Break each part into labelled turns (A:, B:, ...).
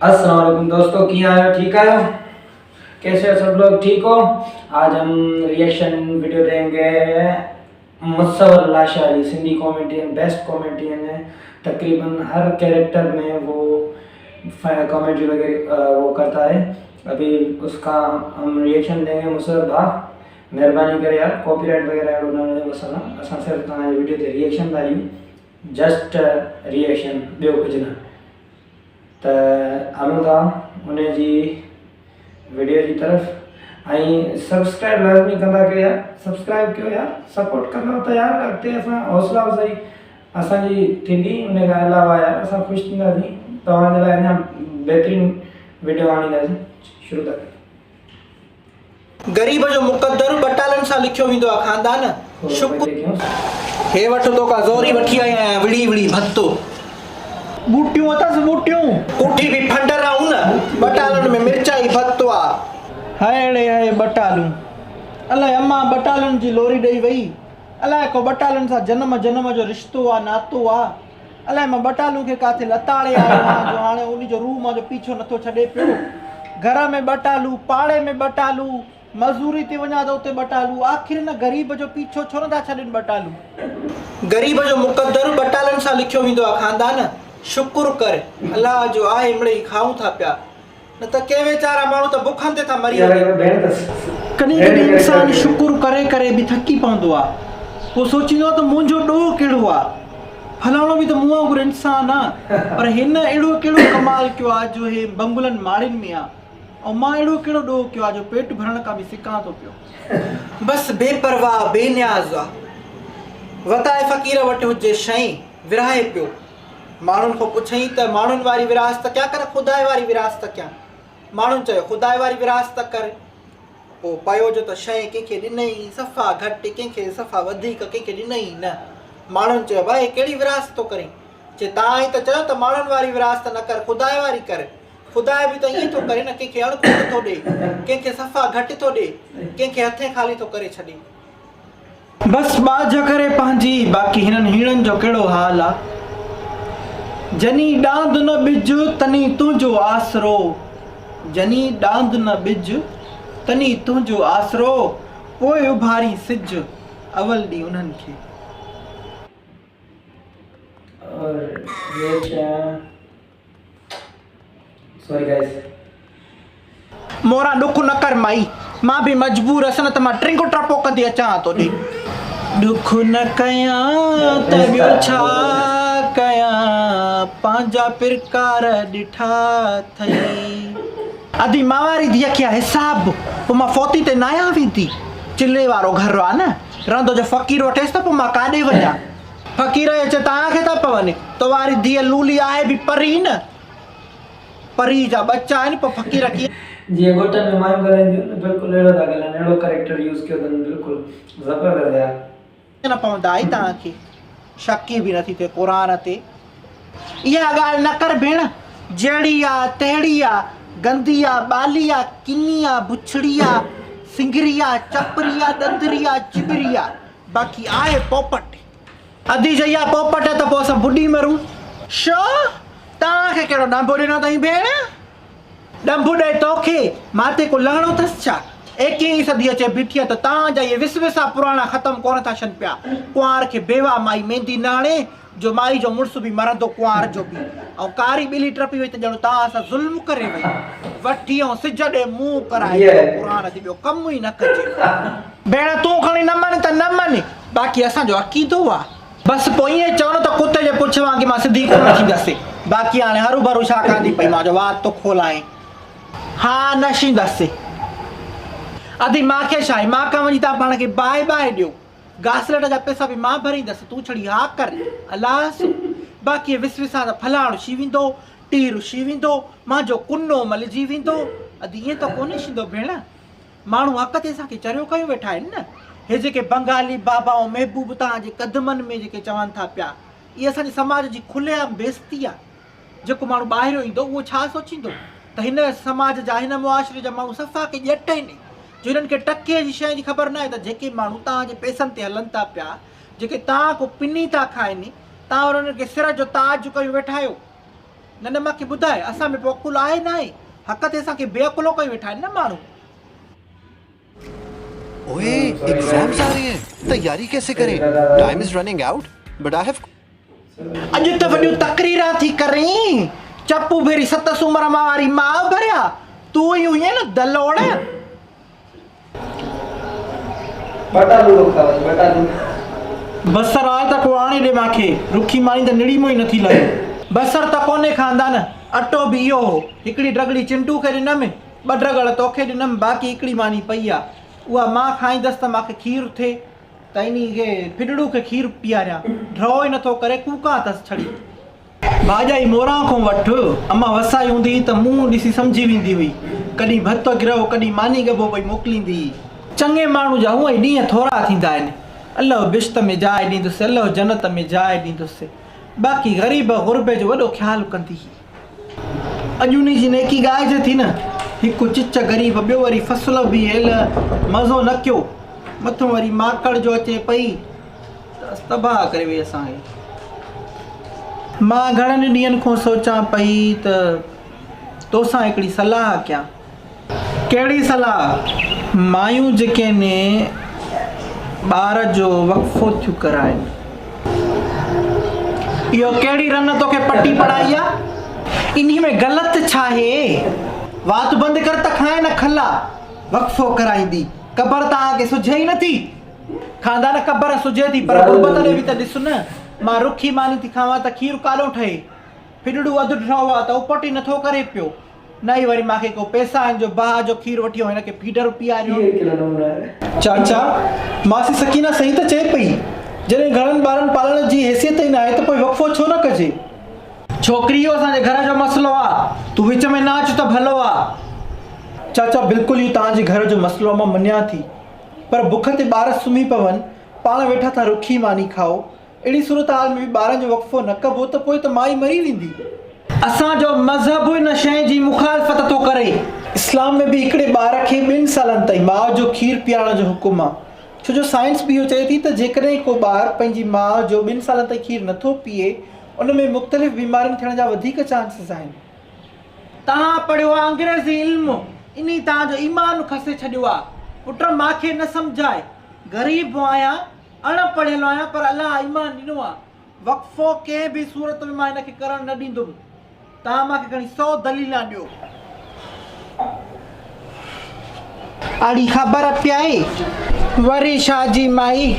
A: अस्सलाम वालेकुम दोस्तों, की हाल है? ठीक आयो? कैसे हो सब लोग? ठीक हो? आज हम रिएक्शन वीडियो देंगे। Musavvar Lashari Sindhi comedian, best comedian है। तकरीबन हर कैरेक्टर में वो कॉमेडी वगैरह वो करता है। अभी उसका हम रिएक्शन देंगे। मुसव्वर भा मेहरबानी करे यार, कॉपीराइट वगैरह ऐड होना है मसला। असां सिर्फ तव्हां वीडियो ते रिएक्शन था ॾियूं, जस्ट रिएक्शन, ॿियो कुझु न। त हलूं था उन जी वीडियो की तरफ। ऐं सब्सक्राइब लाज़मी कंदा कयो यार, सब्सक्राइब कयो यार, सपोर्ट कंदव त यार अॻिते असां हौसला अफ़ज़ाई असांजी थींदी। उन खां अलावा यार असां ख़ुशि थींदासीं, तव्हांजे लाइ अञा बहितरीनु वीडियो आणींदासीं। शुरू था कयूं।
B: गरीब जो मुक़द्दर बटालन सां लिखियो वेंदो आहे ख़ानदान शुक्र। हे वठ तो का ज़ोरी वठी आई आहियां विड़ी विड़ी भत्तो। बूटियूं अथसि बूटियूं, कुठी बि फंडर आऊं न, बटालन में मिर्चाई भत्तो आहे। हाय रे हाय बटालूं, अलाए अम्मा बटालन जी लोरी ॾेई वई। अलाए को बटालन सां जन्म जन्म जो रिश्तो आहे, नातो आहे। अलाए मां बटालू खे काथे लताड़े आयो आहियां जो हाणे उन जो रूह मां जो पीछो नथो छॾे पियो। घर में बटालू, पाड़े में बटालू, मज़दूरी ते वञा त उते बटालू। आख़िर न गरीब जो पीछो छो नथा छॾनि बटालू। गरीब जो मुक़द्दर बटालन सां लिखियो वेंदो आहे ख़ानदान शुक्र कर अल्लाह जो आहे मिड़ई खाऊं था पिया, न त के वेचारा माण्हू त बुखनि ते था मरी वञनि। कॾहिं कॾहिं इंसान शुक्र करे करे बि थकी पवंदो आहे। पोइ सोचींदो आहे त मुंहिंजो ॾोह कहिड़ो आहे, फलाणो बि त मूं वांगुरु इंसान आहे, पर हिन अहिड़ो कहिड़ो कमाल कयो आहे जो हे बंगुलनि माड़ियुनि में आहे, ऐं मां अहिड़ो कहिड़ो ॾोह कयो आहे जो पेट भरण खां बि सिकां थो पियो। बसि बेपरवाह बेनियाज़ आहे। वताए फ़क़ीर वटि हुजे शइ विरहाए पियो। माण्हुनि खां पुछई त माण्हुनि वारी विरासत क्या कर, ख़ुदाए वारी विरासत क्या। माण्हुनि चयो ख़ुदाए वारी विरासत कर। पोइ पियो जो त शइ कंहिंखे ॾिनई सफ़ा घटि, कंहिंखे सफ़ा वधीक, कंहिंखे ॾिनई न। माण्हुनि चयो भाई कहिड़ी विरासत थो करे। जे तव्हां ई त चयो त माण्हुनि वारी विरासत न कर, ख़ुदाए वारी कर। ख़ुदा बि त ईअं थो करे न, कंहिंखे अणकुट थो ॾे, कंहिंखे सफ़ा घटि थो ॾे, कंहिंखे हथे ख़ाली थो करे छॾे। बसि बाज करे पंहिंजी, बाक़ी हिननि हीणनि जो कहिड़ो हाल आहे। जनी डांद न बिज तनी तुंहिंजो आसरो, जनी डांद न बिज तनी तुंहिंजो आसरो, पोइ उभारी सिज अवल ॾींहुं उन्हनि खे।
A: और सॉरी गाइस,
B: मोरा दुख न कर माई, मां भी मजबूर असन त मां ट्रिंको ट्रपो कंदी अचां तो ॾे। दुख न कयां त ॿियो छा कयां, पंहिंजा पिरकार ॾिठा थई। अधी मावारी धीअ खे हिसाब, पोइ मां फोती ते न आहियां वेंदी। चिले वारो घर आहे न, रहंदो जो फ़क़ीर वठेसि त पोइ मां काॾे वञा। फ़क़ीर अचे तव्हांखे था पवनि, तवारी धीअ लूली आहे बि परी न, परी जा बच्चा आहिनि। पोइ फ़क़ीर कीअं
A: जीअं घोटनि में मायूं ॻाल्हाईंदियूं न, बिल्कुलु अहिड़ो था ॻाल्हाइनि, अहिड़ो कैरेक्टर यूज़ कयो अथनि, बिल्कुलु ज़बरदस्त यार।
B: न पवंदा आहे तव्हांखे, शकी बि नथी थिए क़ुरान ते। इहा ॻाल्हि न कर भेण, जहिड़ी आहे तहिड़ी आहे, गंदी आहे ॿाली आहे, किनी आहे बुछड़ी आहे, सिंगरी आहे चपरी आहे, ॾंदरी आहे चिबरी आहे, बाक़ी आहे पोपट। अधी चई आहे पोपट त पोइ असां बुॾी मरूं। छो तव्हांखे कहिड़ो ॾंभु ॾिनो अथई भेण? ॾंभु ॾे तोखे, माते को लहणो अथसि छा? 21वीं सदी अचे बीठी आहे त तव्हांजा इहे विसविसा पुराणा ख़तमु कोन था थियनि पिया। कुंवार खे बेवा माई मेहंदी न हणे, जो माई जो मुड़ुसु बि मरंदो कुंवार जो बि, ऐं कारी ॿिली टपी वई त ॼणो तव्हां सां ज़ुल्म करे वई। वठी ऐं सिज ॾे मुंहुं कराए कुरान ते ॿियो कमु ई न कजे। भेण तूं खणी न मञ त न मञ, बाक़ी असांजो अक़ीदो आहे। बसि पोइ ईअं चवणो त कुते जे पुछ वांगुरु मां सिधी कोन थींदसि, बाक़ी हाणे हरू भरू छा कंदी पई, मां जो वात तो खोलाए। हा न शींदसि। अधी मूंखे छा आहे, मां खां वञी तव्हां पाण खे बाहि बाहि ॾियो, घासलेट जा पैसा बि मां भरींदसि, तूं छड़ी हा कर अलाह। बाक़ी विसविसा त फलाणो शी वेंदो, टीर शी वेंदो, मुंहिंजो कुनो मलिजी वेंदो। अधी ईअं त कोन्हे शींदो भेण। माण्हू हक़ ते असांखे चरियो कयूं वेठा आहिनि न। हे जेके बंगाली बाबा ऐं महबूब तव्हांजे कदमनि में जेके चवनि था पिया, इहा असांजे समाज जी खुलेआम बेइज़ती आहे। जेको माण्हू ॿाहिरियों ईंदो उहो छा सोचींदो त हिन समाज जा, हिन मुआशिरे जा माण्हू सफ़ा के ॼट आहिनि, जो हिननि खे टके जी शइ जी ख़बर न आहे त जेके माण्हू तव्हांजे पैसनि ते हलनि था पिया, जेके तव्हां को पिनी था खाइनि, तव्हां उन्हनि खे सिर जो ताज कयूं वेठा आहियो। न मूंखे ॿुधाए असां में पोकुल आहे न आहे हक़ ते असांखे बेअकुलो कई वेठा आहिनि न माण्हू
C: ओए एग्जाम्स आ रहे हैं तैयारी कैसे करें time is running out but I have
B: अॼु त वॾियूं तकरीरा थी करीं चपू भेरी 7 सूमर मां वारी मां भरिया तूं ई हुई न दलोड़ बसर आहे त को आणे ॾे मूंखे रुखी मानी त निड़ी मोई नथी लॻे बसर त कोन्हे खानदान अटो बि इहो हो हिकिड़ी ड्रगड़ी चिंटू खे ॾिनमि 2 ड्रगड़ तोखे ॾिनमि बाक़ी हिकिड़ी मानी पई आहे उहा मां खाईंदसि त मूंखे खीरु थिए त इन खे फिडड़ू खे खीरु पीआरियां ड्रो ई नथो करे कूका अथसि छड़ी भाॼाई मोरा खां वठि अम्मा वसाई हूंदी त मुंहुं ॾिसी सम्झी वेंदी हुई कॾहिं भत गिरहो कॾहिं मानी गबो पई मोकिलींदी चङे माण्हू जा हूअं ई ॾींहं थोरा थींदा आहिनि अलाह बिश्त में जाइ ॾींदुसि अलाह जन्नत में जाइ ॾींदुसि बाक़ी ग़रीब गुरबे जो वॾो ख़्यालु कंदी अॼु उन जी नेकी ॻाइजे थी न हिकु चिच ग़रीब ॿियो वरी फसल बि हेल मज़ो न कयो मथां वरी माकड़ जो अचे पई त तबाह करे वई असांखे मां घणनि ॾींहंनि खां सोचां पई त तोसां हिकिड़ी सलाह कयां कहिड़ी सलाह मायूं जेके ने ॿार जो वक़फ़ो थियूं कराइनि इहो कहिड़ी रन तोखे पटी पढ़ाई आहे इन में ग़लति छा आहे वात बंदि कर त खाए न खला वक़फ़ो कराईंदी क़बर तव्हांखे सुझे ई नथी खानदान क़बर सुझे थी पर गुरबत ॾे बि त ॾिस न मां रुखी मानी थी खावां त खीरु कालो ठहे फिडड़ू अधु ठहो आहे त उपटी नथो करे पियो न ई वरी मूंखे को पैसा आहिनि जो बाहि जो खीरु वठी हिनखे फीडर पीआरियो चाचा मासी सकीना सही त चए पई जॾहिं घणनि ॿारनि पालण जी हैसियत ई न आहे त पोइ वक़फ़ो छो न कजे छोकिरी इहो असांजे घर जो मसइलो आहे तूं विच में न अच त भलो आहे चाचा बिल्कुलु इहो तव्हांजे घर जो मसइलो मां मञियां थी पर बुख ते ॿार सुम्ही पवनि पाण वेठा था रुखी मानी खाओ अहिड़ी सूरत हाल में बि ॿारनि जो वक़फ़ो न कबो त पोइ त माई मरी वेंदी असांजो मज़हब हिन शइ जी मुखालफ़त थो करे इस्लाम में बि हिकिड़े ॿार खे 2 सालनि ताईं माउ जो खीरु पीआरण जो हुकुम आहे छो जो साइंस बि इहो चए थी त जेकॾहिं को ॿारु पंहिंजी माउ जो 2 सालनि ताईं खीरु नथो पीए उन में मुख़्तलिफ़ बीमारियूं थियण जा वधीक चांसिस आहिनि तव्हां पढ़ियो आहे अंग्रेज़ी इल्मु इन तव्हांजो ईमान खसे छॾियो आहे पुट मूंखे न सम्झाए ग़रीब आहियां अणपढ़ियल आहियां पर अलाह ईमान ॾिनो आहे वक़फ़ो कंहिं बि सूरत में मां हिनखे करणु न ॾींदुमि तव्हां मूंखे खणी 100 दलील ॾियो अड़ी ख़बर पियाए वरी शाह जी माई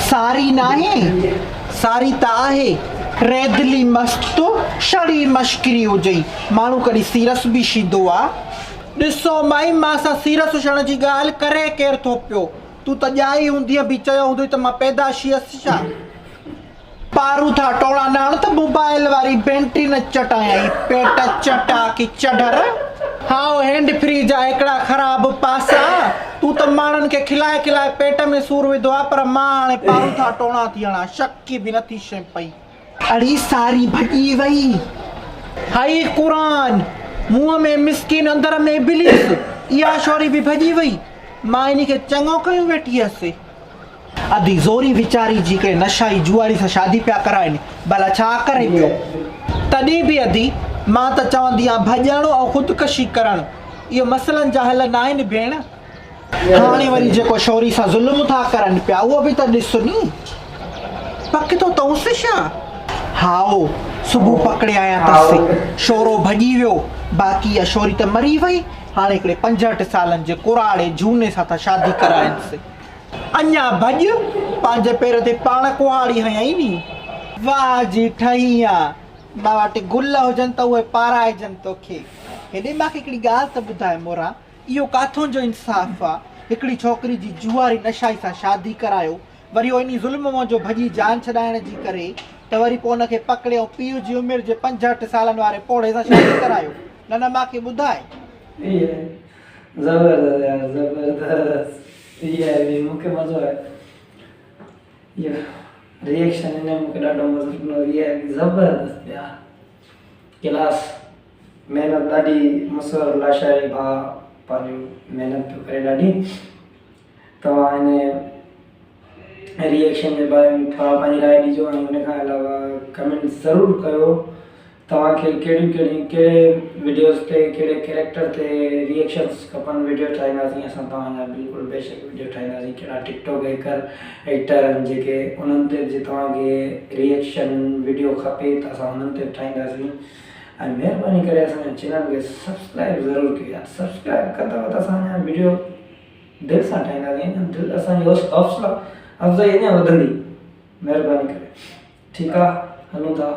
B: सारी न आहे सारी त आहे रेदली मस्तु छड़ी मश्करी हुजे माण्हू कॾहिं सीरस बि शीधो आहे ॾिसो माई मां सां सीरस छण जी ॻाल्हि करे केरु थो पियो तूं त ॼाई हूंदीअ बि चयो हूंदो त मां पैदाशी हुअसि छा पारू था टोड़ा न हण त मोबाइल वारी बैटरी न चटाई पेट चटा की चढ़र हाँ हैंड फ्री जा हिकिड़ा ख़राब पासा तूं त माण्हुनि खे खिलाए खिलाए पेट में सूर विधो आहे पर मां हाणे पारू था टोड़ा थी हणा शक बि नथी शइ पई अड़ी सारी भॼी वई हाई क़ुरान मुंहं में मिस्किन अंदर में इब्लिस इहा छोरी बि भॼी वई मां इन खे चङो कयो वेठी हुअसि अधी ज़ोरी वीचारी जी करे नशाई जुआरी सां शादी पिया कराइनि भला छा करे पियो तॾहिं बि अधी मां त चवंदी आहियां भॼणु ऐं ख़ुदकशी करणु इहो मसइलनि जा हल न आहिनि भेण हाणे वरी जेको छोरी सां ज़ुल्म था करनि पिया उहो बि त ॾिस नी पक थो तोसि छा हाओ सुबुह पकड़े आया अथसि छोरो भॼी वियो बाक़ी इहा छोरी त मरी वई हाणे हिकिड़े 65 सालनि जे कुराड़े झूने सां था शादी कराइनिसि अञा भॼ पंहिंजे पेर ते पाण कुहाड़ी हयईं नी वाह जी ठही आहे मां वटि गुल हुजनि त उहे पाराइजनि तोखे हेॾे मूंखे हिकिड़ी ॻाल्हि त ॿुधाए मोरा इहो काथों जो इंसाफ़ आहे हिकिड़ी छोकिरी जी जुआरी नशाई सां शादी करायो वरी उहो इन ज़ुल्म जो भॼी जान छॾाइण जी करे त वरी पोइ हुनखे पकड़ियो पीउ जी उमिरि जे 65 सालनि वारे पोड़े सां शादी करायो न मूंखे ॿुधाए
A: ज़बरदस्त यार ज़बरदस्त ये मूंखे मज़ो आहे ये रिएक्शन इन मूंखे ॾाढो मज़ो ॾिनो ये ज़बरदस्त यार क्लास महिनत ॾाढी मुसर लाशारी भाउ पंहिंजो महिनत पियो करे ॾाढी तव्हां हिन रिएक्शन जे बारे में थोरा पंहिंजी राय ॾिजो ऐं हुन खां अलावा कमेंट ज़रूरु कयो तव्हांखे कहिड़े वीडियोस ते कहिड़े कैरेक्टर ते रिएक्शन्स खपनि वीडियो ठाहींदासीं असां तव्हांजा बिल्कुलु बेशक वीडियो ठाहींदासीं। कहिड़ा टिकटॉक एक्टर आहिनि जेके उन्हनि ते जे तव्हांखे रिएक्शन वीडियो खपे त असां उन्हनि ते ठाहींदासीं। ऐं महिरबानी करे असांजे चैनल खे सब्सक्राइब ज़रूरु कयो। सब्सक्राइब कंदव त असांजा वीडियो दिलि सां ठाहींदासीं, दिलि असांजी हौसला अफ़ज़ाई अञा वधंदी। महिरबानी करे। ठीकु आहे, हलूं था।